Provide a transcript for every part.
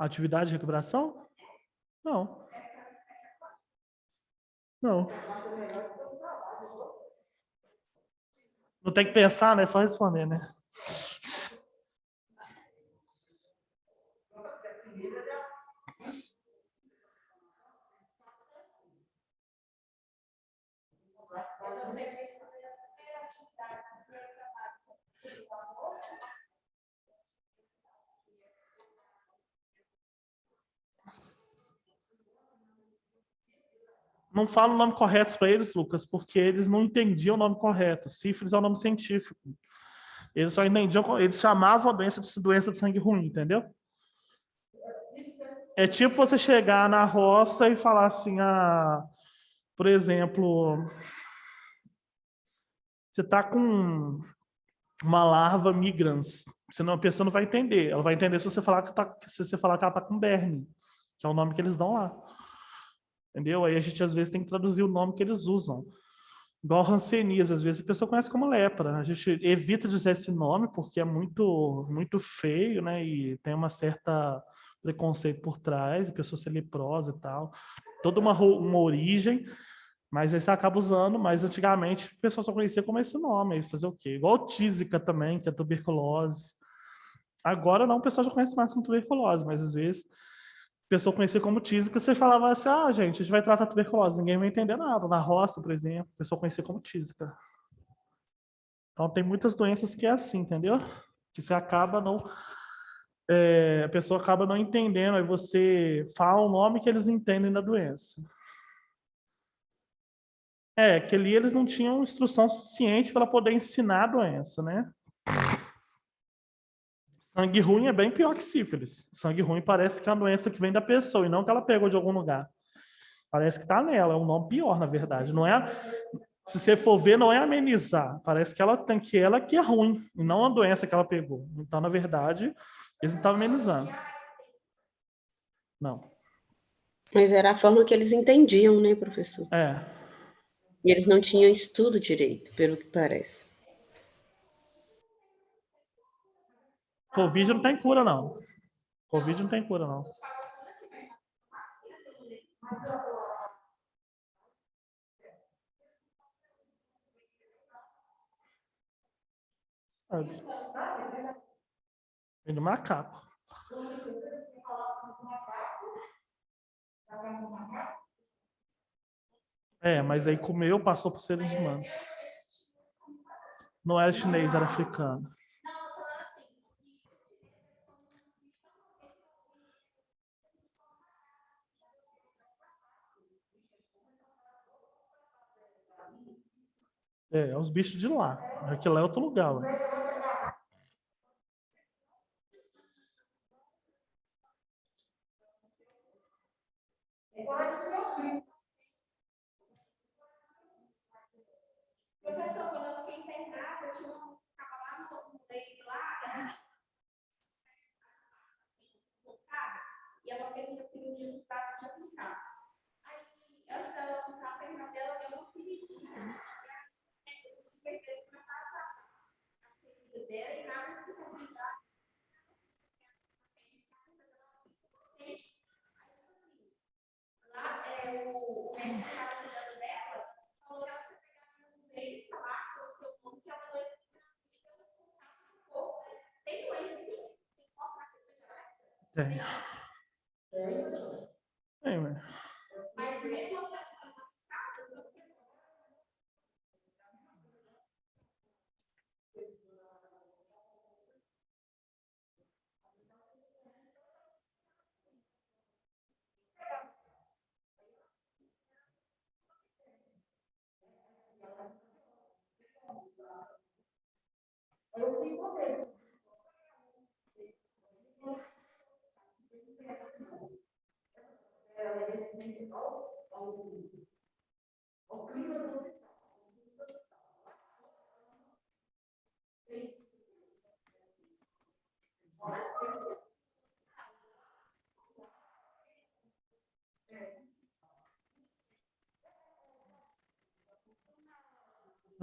Atividade de recuperação? Não. Não. Não tem que pensar, né? É só responder, né? Não fala o nome correto para eles, Lucas, porque eles não entendiam o nome correto. Sífilis é o nome científico. Eles só entendiam, eles chamavam a doença de sangue ruim, entendeu? É tipo você chegar na roça e falar assim, por exemplo, você está com uma larva migrans, senão a pessoa não vai entender. Ela vai entender se você falar se você falar que ela está com berne, que é o nome que eles dão lá. Entendeu? Aí a gente às vezes tem que traduzir o nome que eles usam. Igual hanseníase, às vezes a pessoa conhece como lepra. A gente evita dizer esse nome porque é muito feio, né? E tem uma certa preconceito por trás, a pessoa ser leprosa e tal. Toda uma origem, mas aí você acaba usando, mas antigamente a pessoa só conhecia como esse nome. Aí fazer o quê? Igual tísica também, que é tuberculose. Agora não, o pessoal já conhece mais como tuberculose, mas às vezes a pessoa conhecia como tísica, você falava assim, gente, a gente vai tratar tuberculose, ninguém vai entender nada. Na roça, por exemplo, a pessoa conhecia como tísica. Então tem muitas doenças que é assim, entendeu? Que você acaba não... a pessoa acaba não entendendo, aí você fala o nome que eles entendem da doença. Que ali eles não tinham instrução suficiente para poder ensinar a doença, né? Sangue ruim é bem pior que sífilis. Sangue ruim parece que é uma doença que vem da pessoa e não que ela pegou de algum lugar. Parece que está nela, é um nome pior, na verdade. Não é, se você for ver, não é amenizar. Parece que ela tem que ela que é ruim, e não a doença que ela pegou. Então, na verdade, eles não estavam amenizando. Não. Mas era a forma que eles entendiam, né, professor? É. E eles não tinham estudo direito, pelo que parece. Covid não tem cura, não. Covid não tem cura, não. Sabe? Vem do macaco. Mas aí comeu, passou por seres humanos. Não era chinês, era africano. Os bichos de lá. Aquilo é outro lugar, ué. Professor, quando eu fiquei internada, eu tinha uma ficava lá no leito lá, e ela fez uma cirurgia no estado de aplicar. Aí, antes dela aplicar a perna dela, deu uma feridinha. Eu certeza que começava a ferida dela e nada de se complicar. Lá, o médico que estava cuidando dela falou que ela tinha pegado um beijo lá, o seu nome, que é uma doença que tem doença assim? Tem que mostrar que você já Tem, ué. Mas mesmo você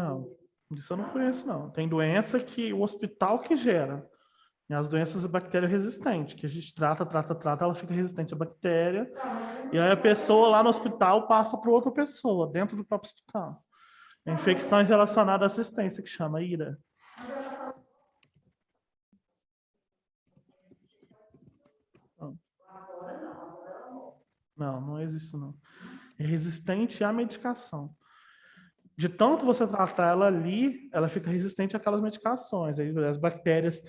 Não, isso eu não conheço, não. Tem doença que o hospital que gera. E as doenças bactério-resistentes, que a gente trata, ela fica resistente à bactéria, e aí a pessoa lá no hospital passa para outra pessoa, dentro do próprio hospital. É infecções relacionadas à assistência, que chama IRA. Não, não existe não. É resistente à medicação. De tanto você tratar ela ali, ela fica resistente àquelas medicações. Aí as bactérias,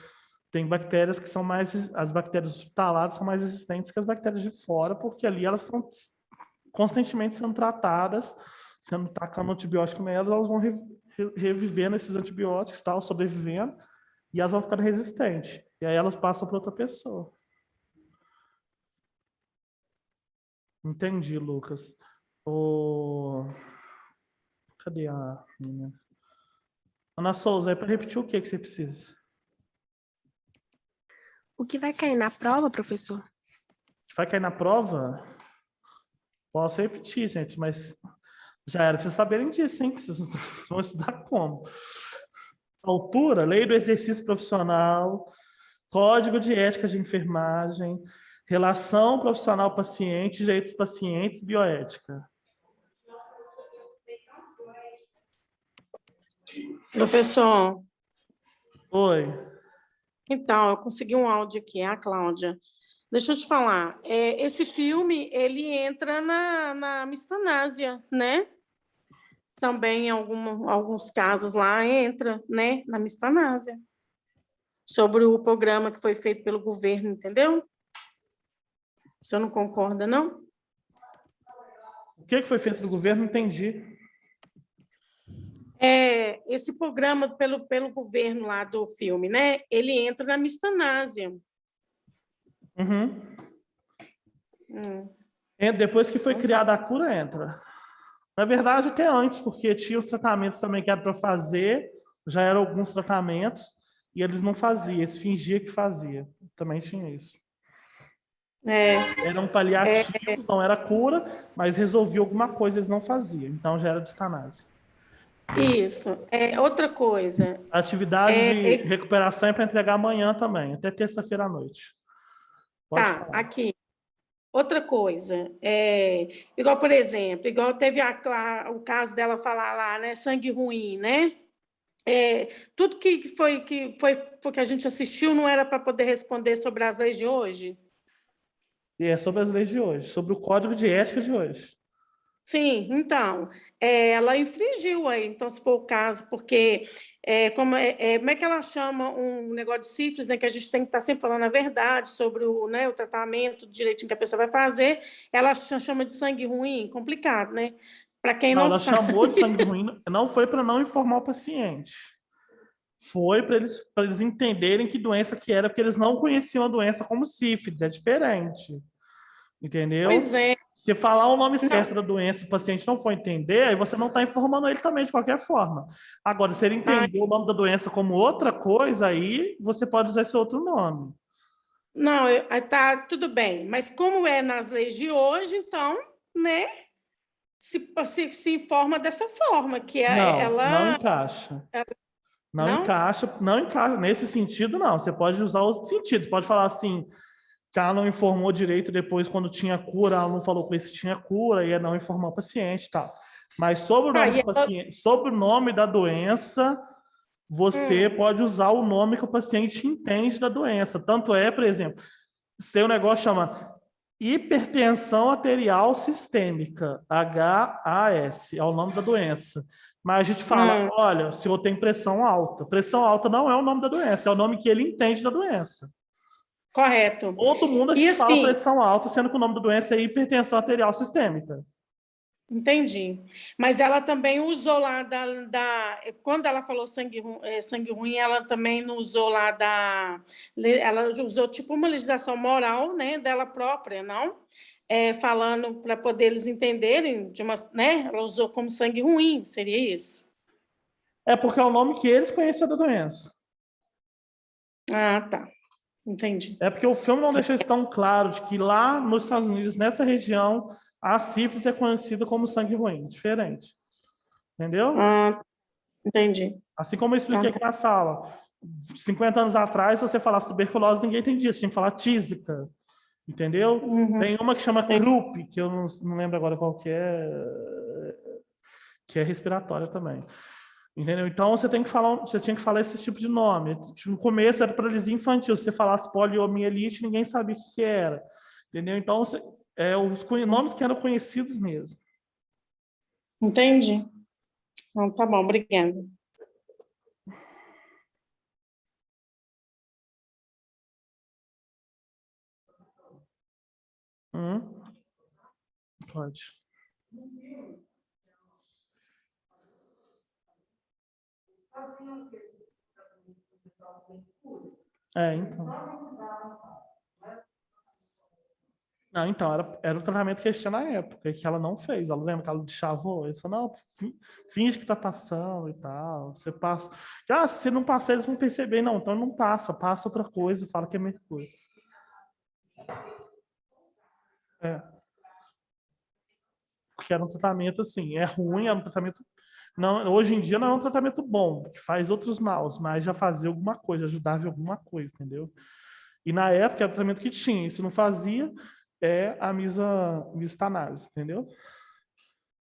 tem bactérias que são mais, as bactérias hospitalares são mais resistentes que as bactérias de fora, porque ali elas estão constantemente sendo tratadas, sendo tacando antibiótico nelas, elas vão revivendo esses antibióticos, tal, sobrevivendo, e elas vão ficando resistentes. E aí elas passam para outra pessoa. Entendi, Lucas. Cadê a menina? Ana Souza, é para repetir o que você precisa? O que vai cair na prova, professor? Vai cair na prova? Posso repetir, gente, mas já era para vocês saberem disso, hein? Vocês vão estudar como? Altura, lei do exercício profissional, código de ética de enfermagem, relação profissional-paciente, direitos pacientes, bioética. Professor, Oi. então, eu consegui um áudio aqui, a Cláudia. Deixa eu te falar, esse filme, ele entra na mistanásia, né? Também em alguns casos lá entra, né, na mistanásia. Sobre o programa que foi feito pelo governo, entendeu? O senhor não concorda, não? O que foi feito do governo? Não entendi. Esse programa pelo governo lá do filme, né? Ele entra na mistanásia. Uhum. Depois que foi criada a cura, entra. Na verdade, até antes, porque tinha os tratamentos também que era para fazer, já eram alguns tratamentos, e eles não faziam, eles fingiam que fazia. Também tinha isso. Era um paliativo, não era cura, mas resolvia alguma coisa, eles não faziam. Então já era distanase. Isso. Outra coisa. A atividade de recuperação é para entregar amanhã também, até terça-feira à noite. Pode Tá, falar. aqui. Outra coisa, igual, por exemplo, igual teve o caso dela falar lá, né, sangue ruim, né? Tudo que a gente assistiu não era para poder responder sobre as leis de hoje? E é sobre as leis de hoje, sobre o código de ética de hoje. Sim, então, ela infringiu aí, então, se for o caso, porque como é que ela chama um negócio de sífilis, né, que a gente tem que estar sempre falando a verdade sobre o tratamento direitinho que a pessoa vai fazer, ela chama de sangue ruim, complicado, né? Para quem não Ela sabe. chamou de sangue ruim, não foi para não informar o paciente. Foi para eles entenderem que doença que era, porque eles não conheciam a doença como sífilis, é diferente. Entendeu? Pois é. Se falar o nome certo da doença e o paciente não for entender, aí você não está informando ele também de qualquer forma. Agora, se ele entender o nome da doença como outra coisa, aí você pode usar esse outro nome. Não, tá tudo bem, mas como é nas leis de hoje, então, né, se informa dessa forma, que Não encaixa. Não encaixa. Nesse sentido, não. Você pode usar outro sentido. Você pode falar assim, que ela não informou direito depois, quando tinha cura, ela não falou com se tinha cura, e não informou o paciente e tal. Mas sobre o nome do paciente, sobre o nome da doença, você pode usar o nome que o paciente entende da doença. Tanto é, por exemplo, seu negócio chama hipertensão arterial sistêmica, HAS, é o nome da doença. Mas a gente fala, olha, o senhor tem pressão alta. Pressão alta não é o nome da doença, é o nome que ele entende da doença. Correto. Todo mundo aqui E fala assim, pressão alta, sendo que o nome da doença é hipertensão arterial sistêmica. entendi. Mas ela também usou lá quando ela falou sangue ruim, ela também não usou lá ela usou tipo uma legislação moral, né, dela própria, não? Falando para poder eles entenderem né? Ela usou como sangue ruim, seria isso? É porque é o nome que eles conheciam da doença. Ah, tá. Entendi. É porque o filme não deixou isso tão claro de que lá nos Estados Unidos, nessa região, a sífilis é conhecida como sangue ruim, diferente. Entendeu? Ah, entendi. Assim como eu expliquei aqui na sala. 50 anos atrás, se você falasse tuberculose, ninguém entendia. Você tinha que falar tísica. Entendeu? Tem uma que chama Krupp, que eu não lembro agora qual que é respiratória também. Entendeu? Então você tinha que falar esse tipo de nome. No começo era paralisia infantil. Se você falasse poliomielite, ninguém sabia o que era. Entendeu? Então, os nomes que eram conhecidos mesmo. Entendi. Então, tá bom, obrigada. Pode. Então. Não, então, era o tratamento que eles tinham na época, que ela não fez. Ela lembra que ela deschavou? Eles falaram, não, finge que tá passando e tal. Você passa. Se não passar, eles vão perceber. Não, então não passa. Passa outra coisa, fala que é mercúrio. Porque era um tratamento assim, é ruim, era um tratamento. Não, hoje em dia não é um tratamento bom, que faz outros maus, mas já fazia alguma coisa, ajudava em alguma coisa, entendeu? E na época era o tratamento que tinha, e se não fazia, é a mistanase, entendeu?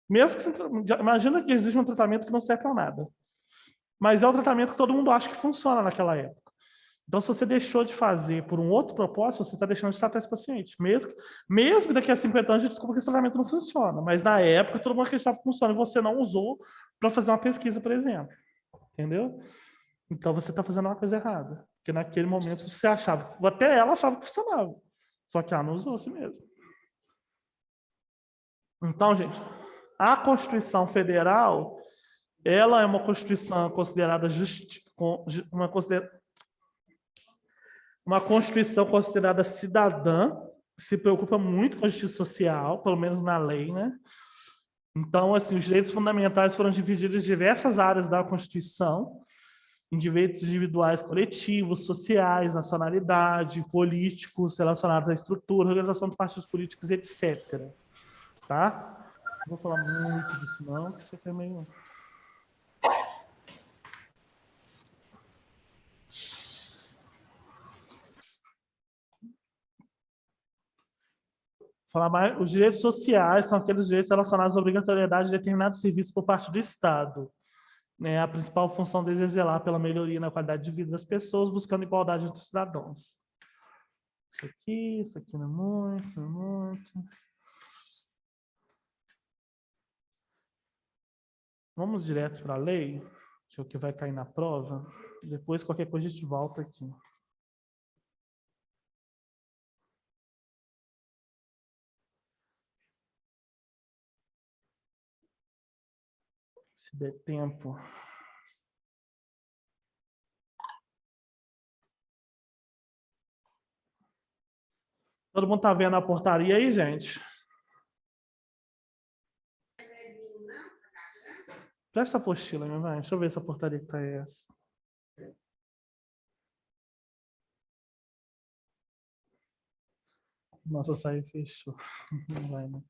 Mesmo que imagina que existe um tratamento que não serve para nada. Mas é o tratamento que todo mundo acha que funciona naquela época. Então, se você deixou de fazer por um outro propósito, você está deixando de tratar esse paciente. Mesmo que daqui a 50 anos a gente descubra que esse tratamento não funciona. Mas na época, todo mundo acreditava que funciona e você não usou para fazer uma pesquisa, por exemplo. Entendeu? Então, você está fazendo uma coisa errada. Porque naquele momento você achava, até ela achava que funcionava. Só que ela não usou assim mesmo. Então, gente, a Constituição Federal, ela é uma Constituição considerada uma Constituição considerada cidadã, se preocupa muito com a justiça social, pelo menos na lei, né? Então, assim, os direitos fundamentais foram divididos em diversas áreas da Constituição, em direitos individuais, coletivos, sociais, nacionalidade, políticos, relacionados à estrutura, organização dos partidos políticos, etc. Tá? Não vou falar muito disso, não, que isso aqui é meio... Falar mais, os direitos sociais são aqueles direitos relacionados à obrigatoriedade de determinados serviços por parte do Estado. Né? A principal função deles é zelar pela melhoria na qualidade de vida das pessoas, buscando igualdade entre os cidadãos. Isso aqui não é muito, não é muito. Vamos direto para a lei, que é o que vai cair na prova. Depois, qualquer coisa, a gente volta aqui. Se der tempo. Todo mundo está vendo a portaria aí, gente? Presta a apostila, minha mãe. Deixa eu ver se a portaria que tá essa. Nossa, saiu e fechou. Não vai, né?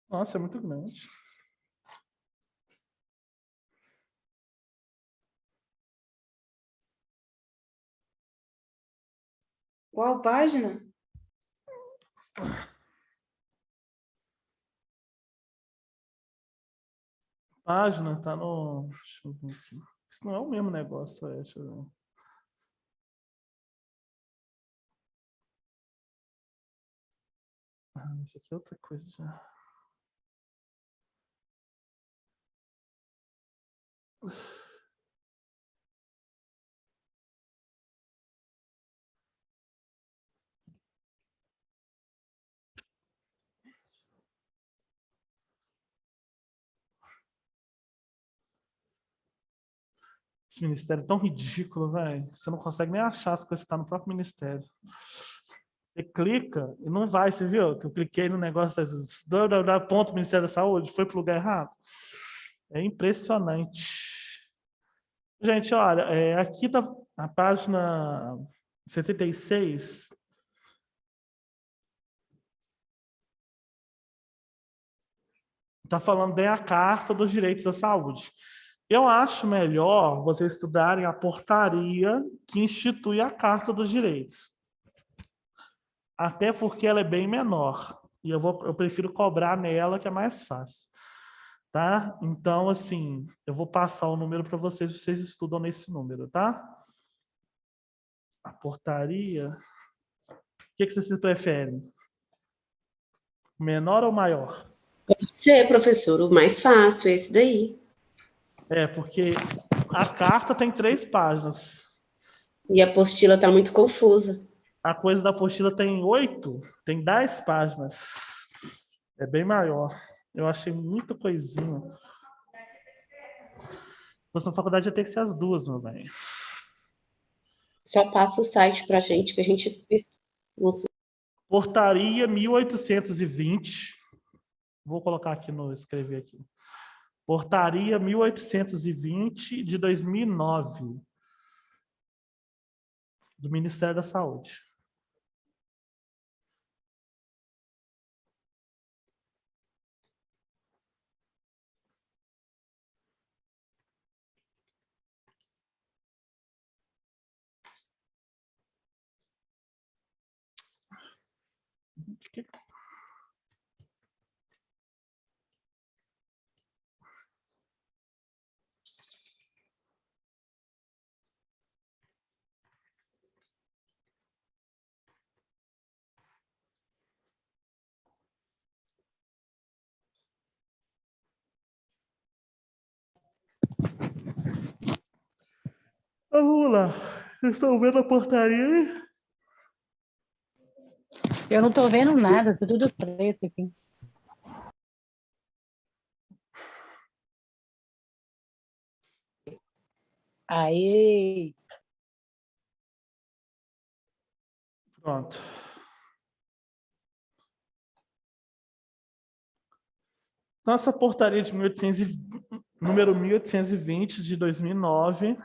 Nossa, é muito grande. Qual página? Página tá no... Deixa eu ver aqui. Isso não é o mesmo negócio, deixa eu ver. Isso aqui é outra coisa já. Esse ministério é tão ridículo, velho. Você não consegue nem achar as coisas que estão no próprio ministério. Você clica e não vai, você viu? Que eu cliquei no negócio da ponto Ministério da Saúde, foi para o lugar errado. É impressionante. Gente, olha, aqui na página 76, está falando bem a Carta dos Direitos à Saúde. Eu acho melhor vocês estudarem a portaria que institui a Carta dos Direitos. Até porque ela é bem menor. E eu prefiro cobrar nela, que é mais fácil. Tá? Então, assim, eu vou passar o número para vocês estudam nesse número, tá? A portaria... O que vocês preferem? Menor ou maior? Pode ser, professor, o mais fácil, esse daí. Porque a carta tem 3 páginas. E a apostila está muito confusa. A coisa da apostila tem 8, tem 10 páginas. É bem maior. Eu achei muita coisinha. Na faculdade ia ter que ser as 2, meu bem. Só passa o site para a gente, que a gente pesquisa. Portaria 1820. Vou colocar aqui escrever aqui. Portaria 1820 de 2009. Do Ministério da Saúde. Vamos lá. Vocês estão vendo a portaria? Eu não estou vendo nada, tá tudo preto aqui. Aí, Pronto. Então, essa portaria de número 1820 de 2009,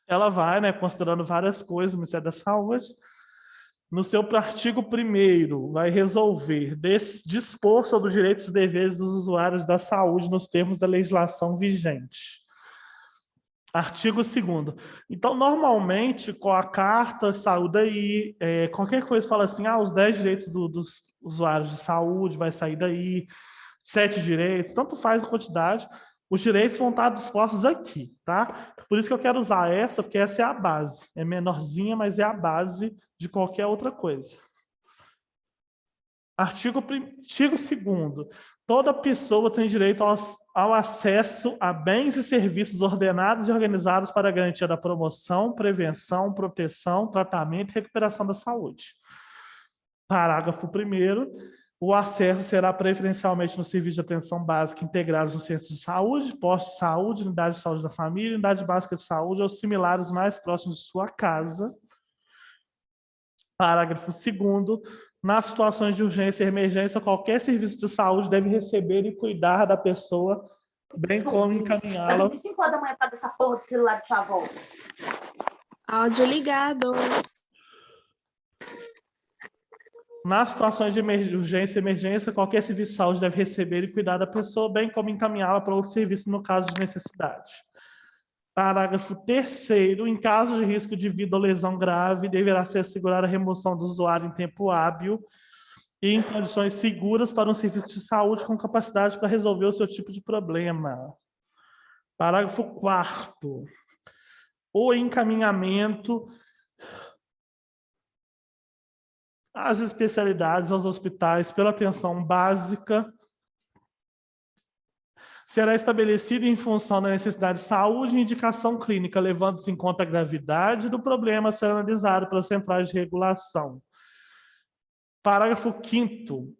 ela vai, né, considerando várias coisas, o Ministério da Saúde. No seu artigo 1º, vai resolver dispor sobre os direitos e deveres dos usuários da saúde nos termos da legislação vigente. Artigo 2º. Então, normalmente, com a carta saiu daí, qualquer coisa fala assim, os 10 direitos dos usuários de saúde vai sair daí, 7 direitos, tanto faz a quantidade, os direitos vão estar dispostos aqui, tá? Por isso que eu quero usar essa, porque essa é a base. É menorzinha, mas é a base de qualquer outra coisa. Artigo 2º. Toda pessoa tem direito ao acesso a bens e serviços ordenados e organizados para a garantia da promoção, prevenção, proteção, tratamento e recuperação da saúde. Parágrafo 1º. O acesso será preferencialmente no serviço de atenção básica integrados nos centros de saúde, postos de saúde, unidade de saúde da família, unidade básica de saúde ou similares mais próximos de sua casa. Parágrafo 2º. Nas situações de urgência e emergência, qualquer serviço de saúde deve receber e cuidar da pessoa, bem como encaminhá-la. 5 horas da manhã para essa porra do celular de sua avó. Áudio ligado. Nas situações de urgência e emergência, qualquer serviço de saúde deve receber e cuidar da pessoa, bem como encaminhá-la para outro serviço no caso de necessidade. Parágrafo 3º. Em caso de risco de vida ou lesão grave, deverá ser assegurada a remoção do usuário em tempo hábil e em condições seguras para um serviço de saúde com capacidade para resolver o seu tipo de problema. Parágrafo 4º. O encaminhamento às especialidades, aos hospitais, pela atenção básica será estabelecida em função da necessidade de saúde e indicação clínica, levando-se em conta a gravidade do problema a ser analisado pelas centrais de regulação. Parágrafo 5º.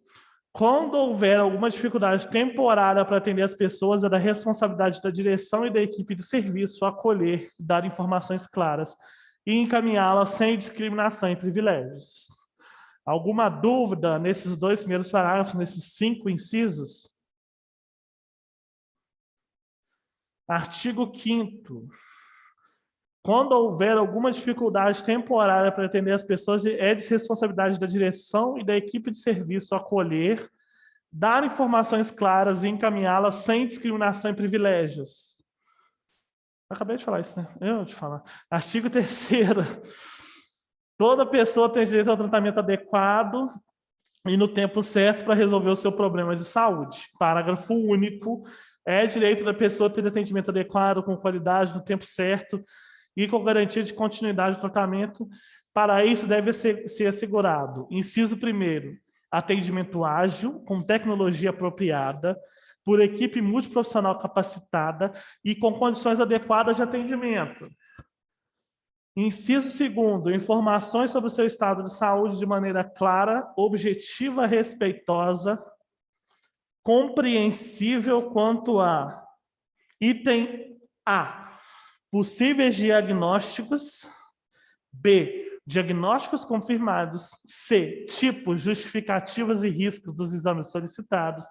Quando houver alguma dificuldade temporária para atender as pessoas, é da responsabilidade da direção e da equipe de serviço acolher, dar informações claras e encaminhá-las sem discriminação e privilégios. Alguma dúvida nesses 2 primeiros parágrafos, nesses 5 incisos? Artigo 5º. Quando houver alguma dificuldade temporária para atender as pessoas, é de responsabilidade da direção e da equipe de serviço acolher, dar informações claras e encaminhá-las sem discriminação e privilégios. Acabei de falar isso, né? Eu de falar. Artigo 3º. Toda pessoa tem direito ao tratamento adequado e no tempo certo para resolver o seu problema de saúde. Parágrafo único. É direito da pessoa ter atendimento adequado, com qualidade, no tempo certo e com garantia de continuidade do tratamento. Para isso, deve ser assegurado: inciso 1º, atendimento ágil, com tecnologia apropriada, por equipe multiprofissional capacitada e com condições adequadas de atendimento. Inciso 2º, informações sobre o seu estado de saúde de maneira clara, objetiva, respeitosa, compreensível quanto a: item A, possíveis diagnósticos; B, diagnósticos confirmados; C, tipos, justificativas e riscos dos exames solicitados;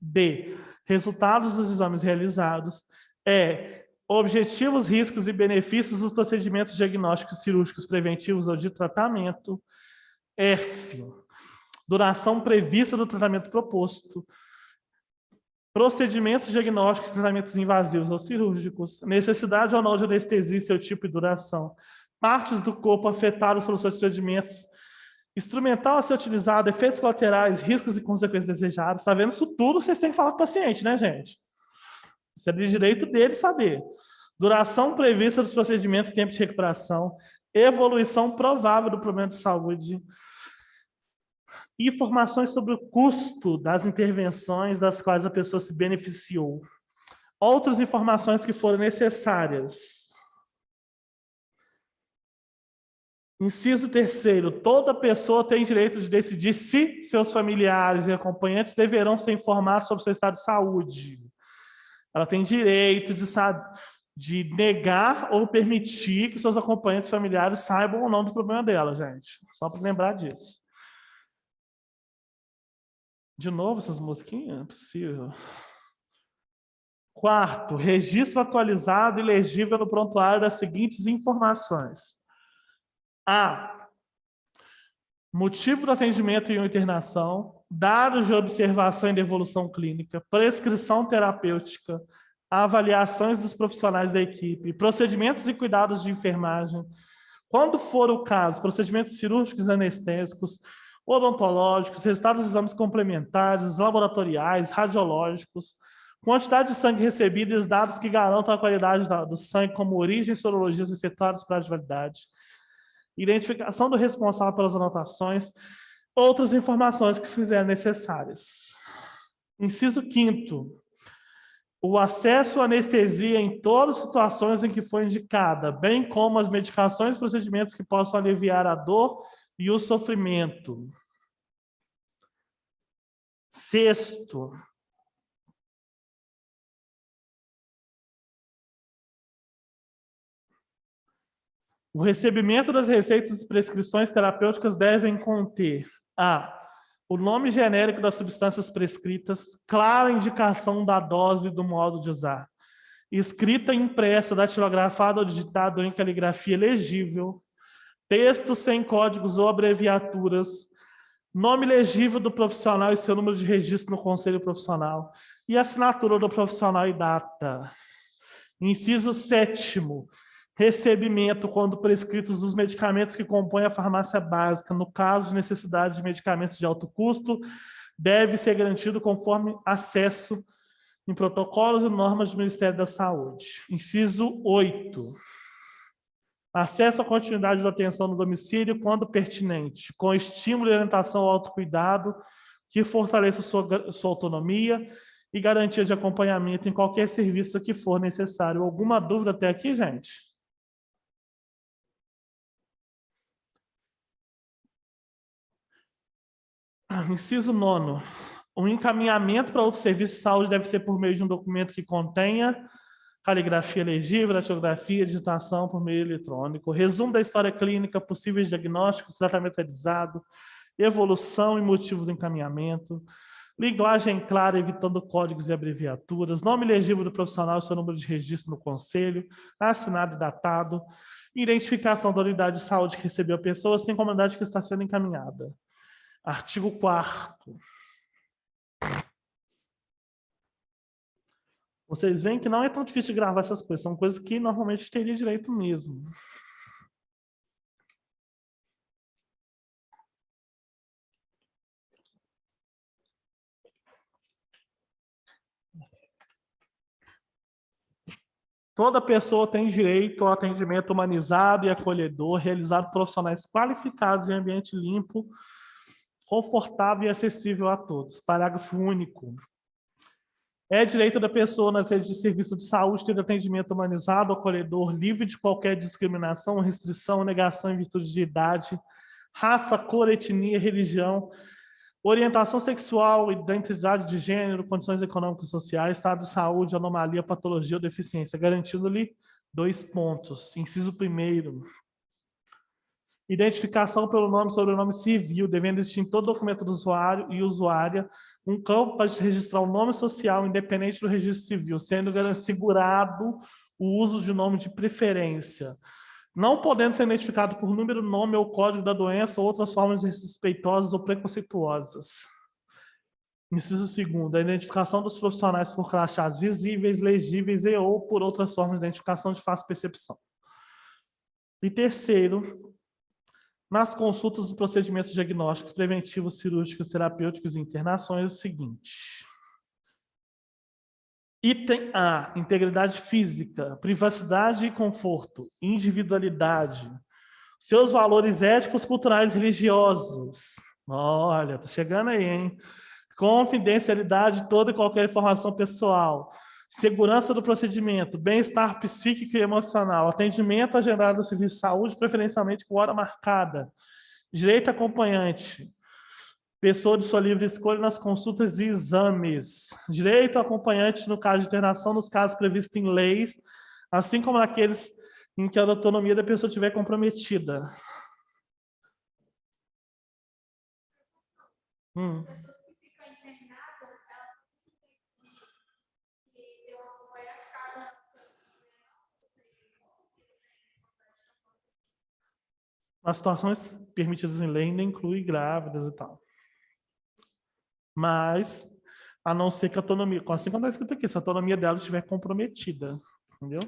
D, resultados dos exames realizados; E, objetivos, riscos e benefícios dos procedimentos diagnósticos cirúrgicos preventivos ou de tratamento; F, duração prevista do tratamento proposto; procedimentos diagnósticos e tratamentos invasivos ou cirúrgicos; necessidade ou não de anestesia e seu tipo e duração; partes do corpo afetadas pelos procedimentos; instrumental a ser utilizado; efeitos colaterais; riscos e consequências desejadas. Está vendo? Isso tudo vocês têm que falar com o paciente, né, gente? Isso é de direito dele saber. Duração prevista dos procedimentos, tempo de recuperação, evolução provável do problema de saúde, informações sobre o custo das intervenções das quais a pessoa se beneficiou. Outras informações que forem necessárias. Inciso 3º, toda pessoa tem direito de decidir se seus familiares e acompanhantes deverão ser informados sobre seu estado de saúde. Ela tem direito de negar ou permitir que seus acompanhantes familiares saibam ou não do problema dela, gente. Só para lembrar disso. De novo essas mosquinhas? Não é possível. 4º, registro atualizado e legível no prontuário das seguintes informações. A, motivo do atendimento e internação, dados de observação e de evolução clínica, prescrição terapêutica, avaliações dos profissionais da equipe, procedimentos e cuidados de enfermagem, quando for o caso, procedimentos cirúrgicos e anestésicos, odontológicos, resultados dos exames complementares, laboratoriais, radiológicos, quantidade de sangue recebido e os dados que garantam a qualidade do sangue, como origem, sorologias efetuadas para a validade, identificação do responsável pelas anotações, outras informações que se fizerem necessárias. Inciso 5º, o acesso à anestesia em todas as situações em que for indicada, bem como as medicações e procedimentos que possam aliviar a dor e o sofrimento. 6º, o recebimento das receitas e prescrições terapêuticas devem conter: a, o nome genérico das substâncias prescritas, clara indicação da dose e do modo de usar, escrita e impressa, datilografada ou digitada em caligrafia legível, texto sem códigos ou abreviaturas, nome legível do profissional e seu número de registro no conselho profissional, e assinatura do profissional e data. Inciso 7º, recebimento, quando prescritos, dos medicamentos que compõem a farmácia básica, no caso de necessidade de medicamentos de alto custo, deve ser garantido conforme acesso em protocolos e normas do Ministério da Saúde. Inciso 8º, acesso à continuidade da atenção no domicílio, quando pertinente, com estímulo e orientação ao autocuidado, que fortaleça sua autonomia e garantia de acompanhamento em qualquer serviço que for necessário. Alguma dúvida até aqui, gente? Inciso 9º. O encaminhamento para outro serviço de saúde deve ser por meio de um documento que contenha caligrafia legível, datilografia, digitação por meio eletrônico, resumo da história clínica, possíveis diagnósticos, tratamento realizado, evolução e motivo do encaminhamento, linguagem clara, evitando códigos e abreviaturas, nome legível do profissional e seu número de registro no conselho, assinado e datado, identificação da unidade de saúde que recebeu a pessoa, assim como a unidade que está sendo encaminhada. Artigo 4º. Vocês veem que não é tão difícil de gravar essas coisas, são coisas que normalmente teria direito mesmo. Toda pessoa tem direito ao atendimento humanizado e acolhedor, realizado por profissionais qualificados em ambiente limpo, confortável e acessível a todos. Parágrafo único. É direito da pessoa nas redes de serviço de saúde ter atendimento humanizado, acolhedor, livre de qualquer discriminação, restrição, negação em virtude de idade, raça, cor, etnia, religião, orientação sexual, identidade de gênero, condições econômicas e sociais, estado de saúde, anomalia, patologia ou deficiência, garantindo-lhe 2 pontos. Inciso 1º. Identificação pelo nome e sobrenome civil, devendo existir em todo documento do usuário e usuária um campo para registrar o nome social independente do registro civil, sendo assegurado o uso de nome de preferência, não podendo ser identificado por número, nome ou código da doença ou outras formas desrespeitosas ou preconceituosas. Inciso 2º, a identificação dos profissionais por crachás visíveis, legíveis e ou por outras formas de identificação de fácil percepção. E 3º, nas consultas dos procedimentos diagnósticos, preventivos, cirúrgicos, terapêuticos e internações, é o seguinte. Item A, integridade física, privacidade e conforto, individualidade, seus valores éticos, culturais e religiosos. Olha, tá chegando aí, hein? Confidencialidade de toda e qualquer informação pessoal, segurança do procedimento, bem-estar psíquico e emocional, atendimento agendado do serviço de saúde, preferencialmente com hora marcada, direito acompanhante, pessoa de sua livre escolha nas consultas e exames, direito acompanhante no caso de internação, nos casos previstos em leis, assim como naqueles em que a autonomia da pessoa estiver comprometida. As situações permitidas em lei ainda inclui grávidas e tal. Mas, a não ser que a autonomia, assim como está escrito aqui, se a autonomia dela estiver comprometida, entendeu?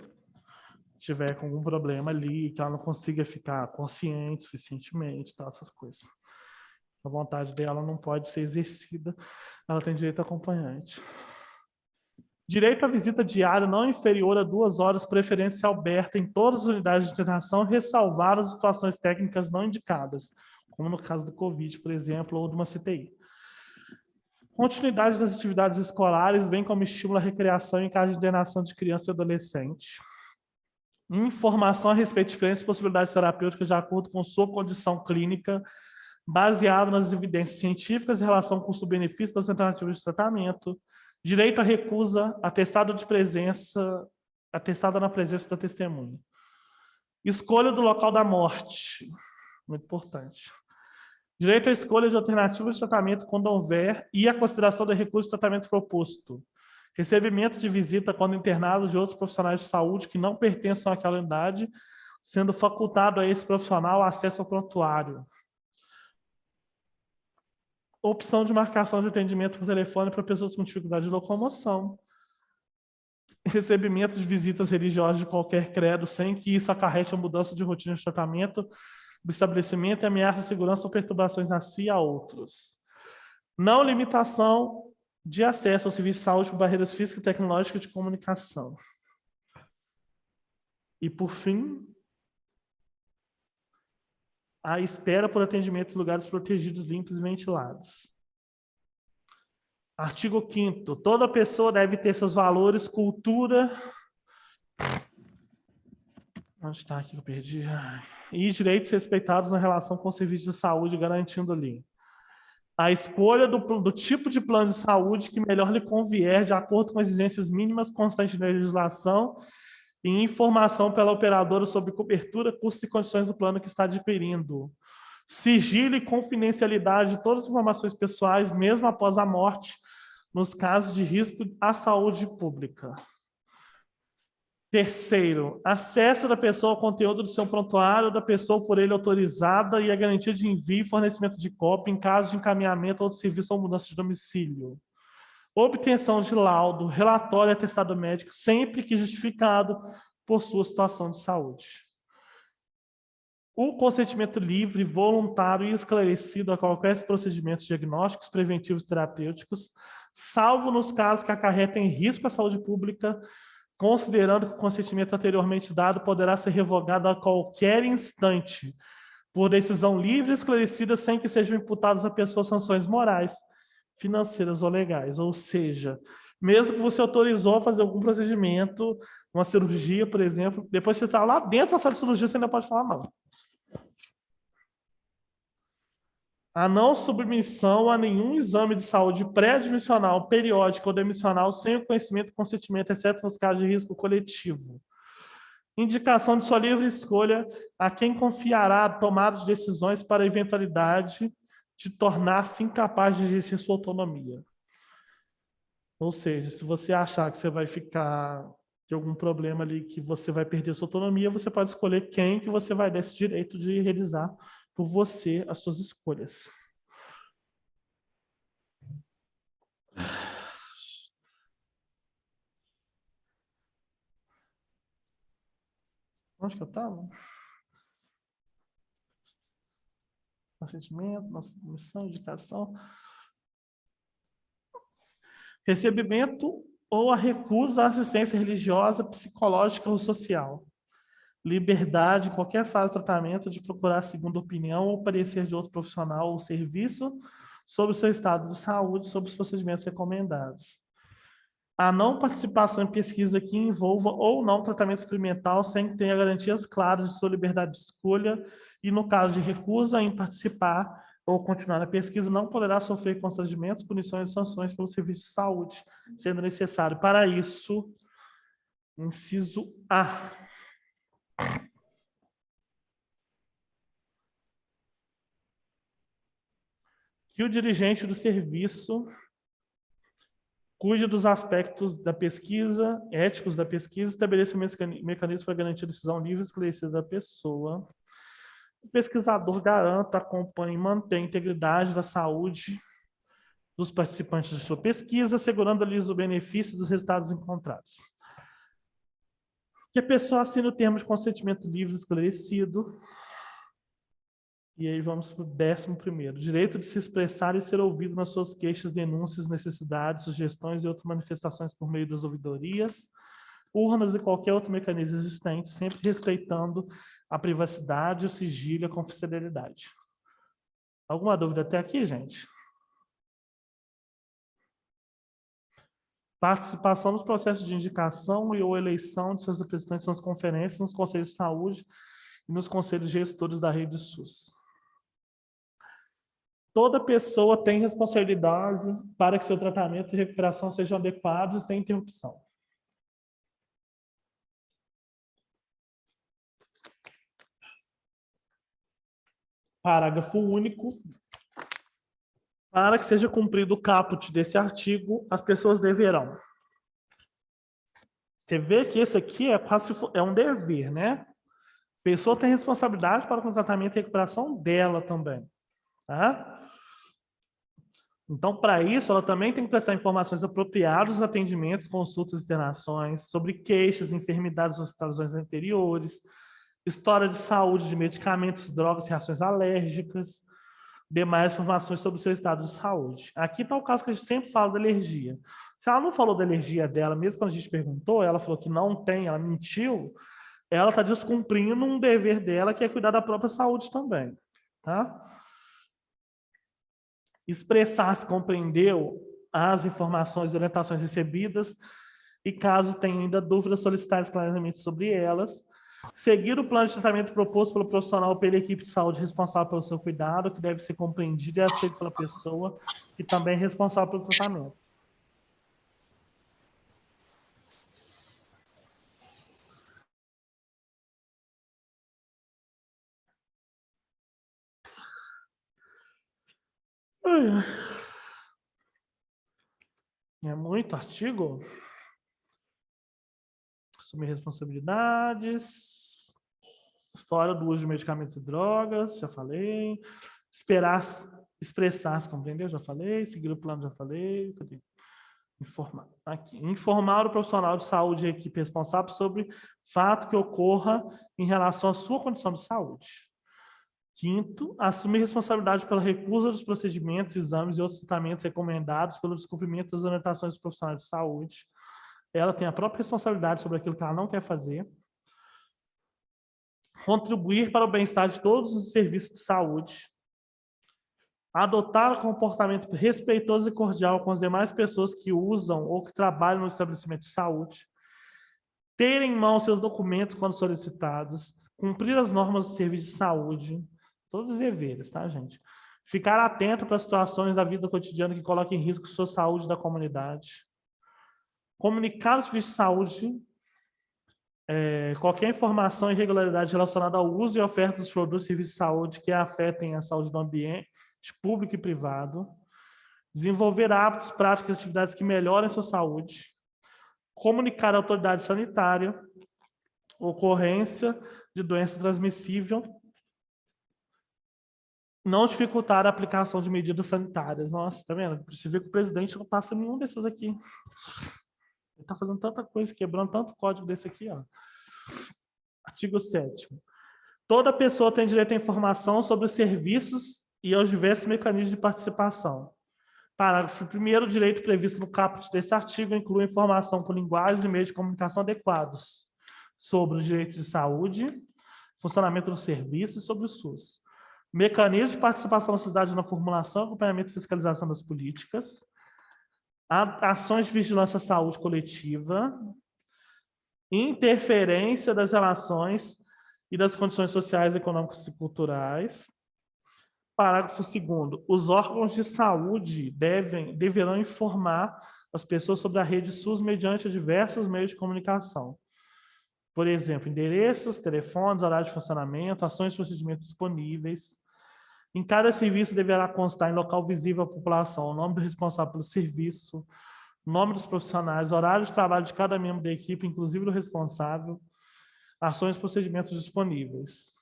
Tiver com algum problema ali, que ela não consiga ficar consciente suficientemente, tal, essas coisas. A vontade dela não pode ser exercida, ela tem direito a acompanhante. Direito à visita diária não inferior a 2 horas, preferência aberta em todas as unidades de internação, ressalvar as situações técnicas não indicadas, como no caso do Covid, por exemplo, ou de uma CTI. Continuidade das atividades escolares, bem como estímulo à recreação em caso de internação de criança e adolescente. Informação a respeito de diferentes possibilidades terapêuticas de acordo com sua condição clínica, baseado nas evidências científicas em relação ao custo-benefício das alternativas de tratamento. Direito à recusa, atestado de presença, atestada na presença da testemunha. Escolha do local da morte, muito importante. Direito à escolha de alternativas de tratamento quando houver e a consideração do recurso de tratamento proposto. Recebimento de visita quando internado de outros profissionais de saúde que não pertençam àquela unidade, sendo facultado a esse profissional acesso ao prontuário. Opção de marcação de atendimento por telefone para pessoas com dificuldade de locomoção. Recebimento de visitas religiosas de qualquer credo, sem que isso acarrete a mudança de rotina de tratamento do estabelecimento e ameaça a segurança ou perturbações a si e a outros. Não limitação de acesso ao serviço de saúde por barreiras físicas e tecnológicas de comunicação. E, por fim, a espera por atendimento em lugares protegidos, limpos e ventilados. Artigo 5º. Toda pessoa deve ter seus valores, cultura... Onde está aqui que eu perdi? E direitos respeitados na relação com o serviço de saúde, garantindo ali a escolha do tipo de plano de saúde que melhor lhe convier, de acordo com as exigências mínimas constantes da legislação e informação pela operadora sobre cobertura, custos e condições do plano que está adquirindo. Sigilo e confidencialidade de todas as informações pessoais, mesmo após a morte, nos casos de risco à saúde pública. Terceiro, acesso da pessoa ao conteúdo do seu prontuário da pessoa por ele autorizada e a garantia de envio e fornecimento de cópia em caso de encaminhamento ou de serviço ou mudança de domicílio. Obtenção de laudo, relatório e atestado médico, sempre que justificado por sua situação de saúde. O consentimento livre, voluntário e esclarecido a qualquer procedimentos diagnósticos, preventivos e terapêuticos, salvo nos casos que acarretem risco à saúde pública, considerando que o consentimento anteriormente dado poderá ser revogado a qualquer instante, por decisão livre e esclarecida, sem que sejam imputadas à pessoa sanções morais, financeiras ou legais. Ou seja, mesmo que você autorizou a fazer algum procedimento, uma cirurgia, por exemplo, depois que você está lá dentro da sala de cirurgia, você ainda pode falar não. A não submissão a nenhum exame de saúde pré-admissional, periódico ou demissional sem o conhecimento e consentimento, exceto nos casos de risco coletivo. Indicação de sua livre escolha a quem confiará a tomada de decisões para a eventualidade de tornar-se incapaz de exercer sua autonomia. Ou seja, se você achar que você vai ficar de algum problema ali, que você vai perder sua autonomia, você pode escolher quem que você vai dar esse direito de realizar por você as suas escolhas. Onde que eu estava? Consentimento, nossa missão, indicação. Recebimento ou a recusa à assistência religiosa, psicológica ou social. Liberdade, em qualquer fase do tratamento, de procurar segunda opinião ou parecer de outro profissional ou serviço sobre o seu estado de saúde, sobre os procedimentos recomendados. A não participação em pesquisa que envolva ou não tratamento experimental sem que tenha garantias claras de sua liberdade de escolha e, no caso de recusa em participar ou continuar na pesquisa, não poderá sofrer constrangimentos, punições e sanções pelo serviço de saúde, sendo necessário para isso, inciso A. Que o dirigente do serviço cuide dos aspectos da pesquisa, éticos da pesquisa, estabeleça mecanismos para garantir a decisão livre e esclarecida da pessoa. O pesquisador garanta, acompanhe e mantém a integridade da saúde dos participantes de sua pesquisa, assegurando-lhes o benefício dos resultados encontrados. Que a pessoa assine o termo de consentimento livre e esclarecido. E aí vamos para o 11º. Direito de se expressar e ser ouvido nas suas queixas, denúncias, necessidades, sugestões e outras manifestações por meio das ouvidorias, urnas e qualquer outro mecanismo existente, sempre respeitando a privacidade, o sigilo e a confidencialidade. Alguma dúvida até aqui, gente? Participação nos processos de indicação e ou eleição de seus representantes nas conferências, nos conselhos de saúde e nos conselhos gestores da rede SUS. Toda pessoa tem responsabilidade para que seu tratamento e recuperação sejam adequados e sem interrupção. Parágrafo único. Para que seja cumprido o caput desse artigo, as pessoas deverão. Você vê que esse aqui é um dever, né? A pessoa tem responsabilidade para o tratamento e recuperação dela também. Tá? Então, para isso, ela também tem que prestar informações apropriadas dos atendimentos, consultas e internações, sobre queixas, enfermidades, hospitalizações anteriores, história de saúde de medicamentos, drogas, reações alérgicas, demais informações sobre o seu estado de saúde. Aqui está o caso que a gente sempre fala da alergia. Se ela não falou da alergia dela, mesmo quando a gente perguntou, ela falou que não tem, ela mentiu, ela está descumprindo um dever dela, que é cuidar da própria saúde também. Tá? Expressar-se, compreendeu, as informações e orientações recebidas e, caso tenha ainda dúvidas, solicitar esclarecimentos sobre elas. Seguir o plano de tratamento proposto pelo profissional ou pela equipe de saúde responsável pelo seu cuidado, que deve ser compreendido e aceito pela pessoa que também é responsável pelo tratamento. É muito artigo. Assumir responsabilidades. História do uso de medicamentos e drogas, já falei. Expressar-se, compreendeu? Já falei. Seguir o plano, já falei. Cadê? Informar. Aqui. Informar o profissional de saúde e a equipe responsável sobre fato que ocorra em relação à sua condição de saúde. Quinto, assumir responsabilidade pela recusa dos procedimentos, exames e outros tratamentos recomendados pelo descumprimento das orientações dos profissionais de saúde. Ela tem a própria responsabilidade sobre aquilo que ela não quer fazer. Contribuir para o bem-estar de todos os serviços de saúde. Adotar comportamento respeitoso e cordial com as demais pessoas que usam ou que trabalham no estabelecimento de saúde. Ter em mão seus documentos quando solicitados. Cumprir as normas do serviço de saúde. Todos os deveres, tá, gente? Ficar atento para situações da vida cotidiana que coloquem em risco a sua saúde e da comunidade. Comunicar ao serviço de saúde qualquer informação e irregularidade relacionada ao uso e oferta dos produtos e serviços de saúde que afetem a saúde do ambiente público e privado. Desenvolver hábitos, práticas e atividades que melhorem a sua saúde. Comunicar à autoridade sanitária ocorrência de doença transmissível. Não dificultar a aplicação de medidas sanitárias. Nossa, tá vendo? Você vê que o presidente não passa nenhum desses aqui. Ele está fazendo tanta coisa, quebrando tanto código desse aqui, ó. Artigo 7º. Toda pessoa tem direito à informação sobre os serviços e aos diversos mecanismos de participação. Parágrafo 1º, o direito previsto no caput deste artigo inclui informação por linguagens e meios de comunicação adequados sobre os direitos de saúde, funcionamento dos serviços e sobre o SUS. Mecanismos de participação da sociedade na formulação, acompanhamento e fiscalização das políticas. Ações de vigilância à saúde coletiva. Interferência das relações e das condições sociais, econômicas e culturais. Parágrafo 2º. Os órgãos de saúde deverão informar as pessoas sobre a rede SUS mediante diversos meios de comunicação. Por exemplo, endereços, telefones, horário de funcionamento, ações e procedimentos disponíveis. Em cada serviço deverá constar em local visível à população o nome do responsável pelo serviço, nome dos profissionais, horário de trabalho de cada membro da equipe, inclusive do responsável, ações e procedimentos disponíveis.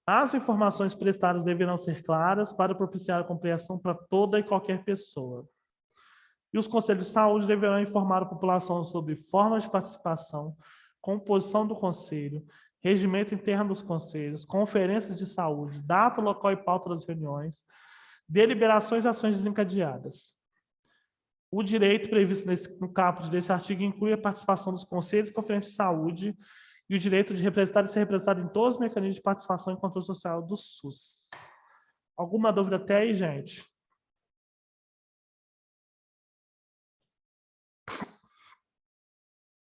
As informações prestadas deverão ser claras para propiciar a compreensão para toda e qualquer pessoa. E os conselhos de saúde deverão informar a população sobre formas de participação, composição do conselho, regimento interno dos conselhos, conferências de saúde, data, local e pauta das reuniões, deliberações e ações desencadeadas. O direito previsto no caput desse artigo inclui a participação dos conselhos e conferências de saúde e o direito de representar e ser representado em todos os mecanismos de participação e controle social do SUS. Alguma dúvida até aí, gente?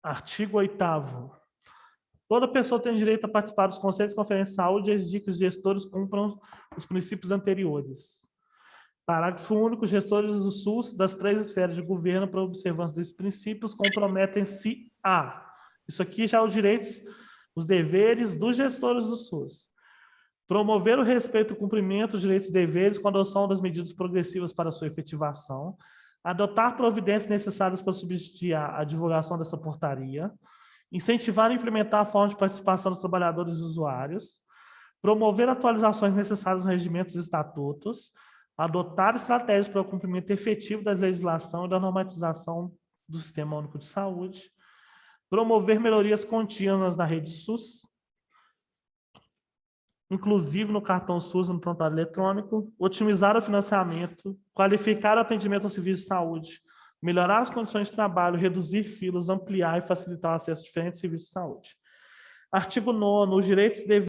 Artigo 8º. Toda pessoa tem direito a participar dos conselhos de conferência de saúde e exigir que os gestores cumpram os princípios anteriores. Parágrafo único. Os gestores do SUS das 3 esferas de governo, para a observância desses princípios, comprometem-se a... Isso aqui já é os direitos, os deveres dos gestores do SUS. Promover o respeito e o cumprimento dos direitos e deveres com a adoção das medidas progressivas para sua efetivação. Adotar providências necessárias para subsidiar a divulgação dessa portaria. Incentivar e implementar a forma de participação dos trabalhadores e usuários. Promover atualizações necessárias nos regimentos e estatutos. Adotar estratégias para o cumprimento efetivo da legislação e da normatização do Sistema Único de Saúde. Promover melhorias contínuas na rede SUS, inclusive no cartão SUS e no prontuário eletrônico. Otimizar o financiamento. Qualificar o atendimento ao serviço de saúde. Melhorar as condições de trabalho, reduzir filas, ampliar e facilitar o acesso a diferentes serviços de saúde. Artigo 9º. Os direitos e deveres